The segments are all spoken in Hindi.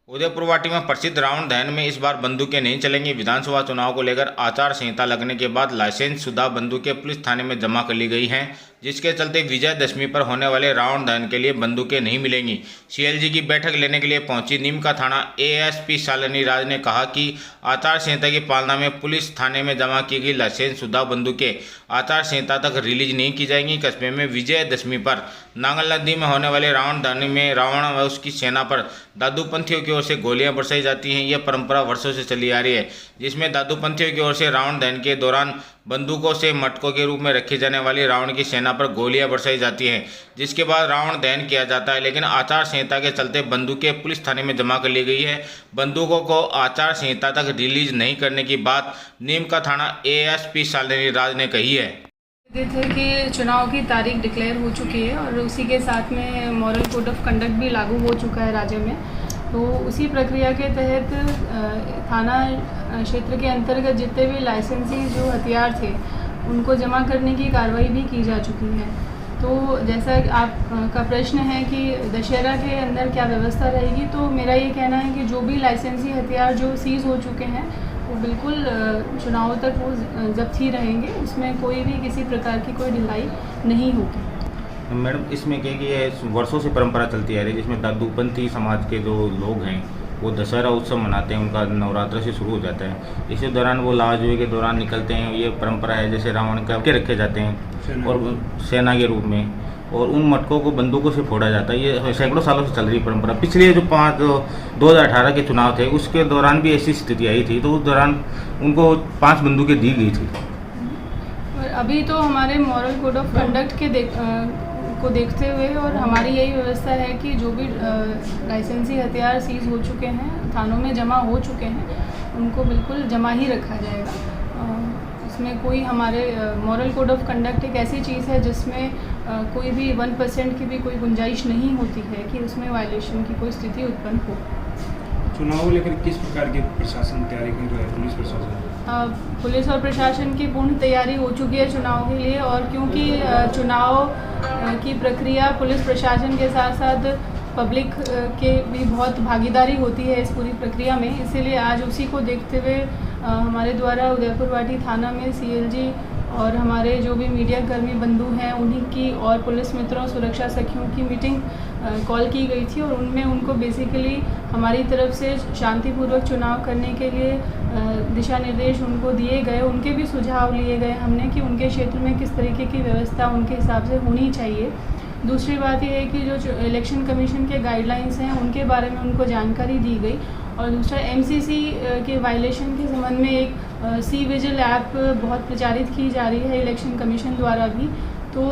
उदयपुर वाटी में प्रसिद्ध रावण दहन में इस बार बंदूकें नहीं चलेंगी। विधानसभा चुनाव को लेकर आचार संहिता लगने के बाद लाइसेंस शुदा बंदूकें पुलिस थाने में जमा कर ली गई हैं, जिसके चलते विजयदशमी पर होने वाले रावण दहन के लिए बंदूकें नहीं मिलेंगी। सीएलजी की बैठक लेने के लिए पहुंची नीमका थाना एएसपी शालिनी राज ने कहा कि आचार संहिता की पालना में पुलिस थाने में जमा की गई लाइसेंस शुदा बंदूकें आचार संहिता तक रिलीज नहीं की जाएंगी। कस्बे में विजयदशमी पर नांगल नदी में होने वाले रावण दहन में रावण व उसकी सेना पर दादूपंथियों की ओर से गोलियां बरसाई जाती हैं। यह परंपरा वर्षों से चली आ रही है, जिसमें दादूपंथियों की ओर से रावण दहन के दौरान बंदूकों से मटकों के रूप में रखी जाने वाली रावण की सेना पर गोलियां बरसाई जाती हैं, जिसके बाद रावण दहन किया जाता है। लेकिन आचार संहिता के चलते बंदूकें पुलिस थाने में जमा कर ली गई है। बंदूकों को आचार संहिता तक रिलीज नहीं करने की बात नीमका थाना एएसपी शालिनी राज ने कही है। थे कि चुनाव की तारीख डिक्लेयर हो चुकी है और उसी के साथ में मॉरल कोड ऑफ कंडक्ट भी लागू हो चुका है राज्य में। तो उसी प्रक्रिया के तहत थाना क्षेत्र के अंतर्गत जितने भी लाइसेंसी जो हथियार थे उनको जमा करने की कार्रवाई भी की जा चुकी है। तो जैसा आपका प्रश्न है कि दशहरा के अंदर क्या व्यवस्था रहेगी, तो मेरा ये कहना है कि जो भी लाइसेंसी हथियार जो सीज़ हो चुके हैं वो बिल्कुल चुनाव तक वो जब्त ही रहेंगे, उसमें कोई भी किसी प्रकार की कोई ढिलाई नहीं होगी। मैडम, इसमें क्या कि ये वर्षों से परंपरा चलती आ रही है, जिसमें दादूपंथी समाज के जो लोग हैं वो दशहरा उत्सव मनाते हैं, उनका नवरात्र से शुरू हो जाता है। इसी दौरान वो लाजवे के दौरान निकलते हैं। ये परंपरा है, जैसे रावण के रखे जाते हैं और सेना के रूप में, और उन मटकों को बंदूकों से फोड़ा जाता है। ये सैकड़ों सालों से चल रही परंपरा। पिछले जो 2018 के चुनाव थे उसके दौरान भी ऐसी स्थिति आई थी, तो उस दौरान उनको 5 बंदूकें दी गई थी। और अभी तो हमारे मॉरल कोड ऑफ कंडक्ट के को देखते हुए और हमारी यही व्यवस्था है कि जो भी लाइसेंसी हथियार सीज हो चुके हैं, थानों में जमा हो चुके हैं, उनको बिल्कुल जमा ही रखा जाएगा। इसमें कोई हमारे मॉरल कोड ऑफ कंडक्ट एक ऐसी चीज़ है जिसमें कोई भी 1% की भी कोई गुंजाइश नहीं होती है कि उसमें वायलेशन की कोई स्थिति उत्पन्न हो। चुनाव को लेकर किस प्रकार की प्रशासन तैयारी कर रहा है? पुलिस प्रशासन पुलिस और प्रशासन की पूर्ण तैयारी हो चुकी है चुनाव के लिए, और क्योंकि चुनाव की प्रक्रिया पुलिस प्रशासन के साथ साथ पब्लिक के भी बहुत भागीदारी होती है इस पूरी प्रक्रिया में, इसीलिए आज उसी को देखते हुए हमारे द्वारा उदयपुर वाटी थाना में सीएलजी और हमारे जो भी मीडिया कर्मी बंधु हैं उन्हीं की और पुलिस मित्रों सुरक्षा सखियों की मीटिंग कॉल की गई थी, और उनमें उनको बेसिकली हमारी तरफ से शांतिपूर्वक चुनाव करने के लिए दिशा निर्देश उनको दिए गए। उनके भी सुझाव लिए गए हमने कि उनके क्षेत्र में किस तरीके की व्यवस्था उनके हिसाब से होनी चाहिए। दूसरी बात यह है कि जो इलेक्शन कमीशन के गाइडलाइंस हैं उनके बारे में उनको जानकारी दी गई, और दूसरा एमसीसी के वायलेशन के संबंध में एक सी विजिल ऐप बहुत प्रचारित की जा रही है इलेक्शन कमीशन द्वारा भी। तो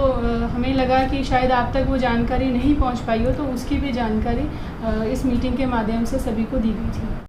हमें लगा कि शायद आप तक वो जानकारी नहीं पहुंच पाई हो, तो उसकी भी जानकारी इस मीटिंग के माध्यम से सभी को दी गई थी।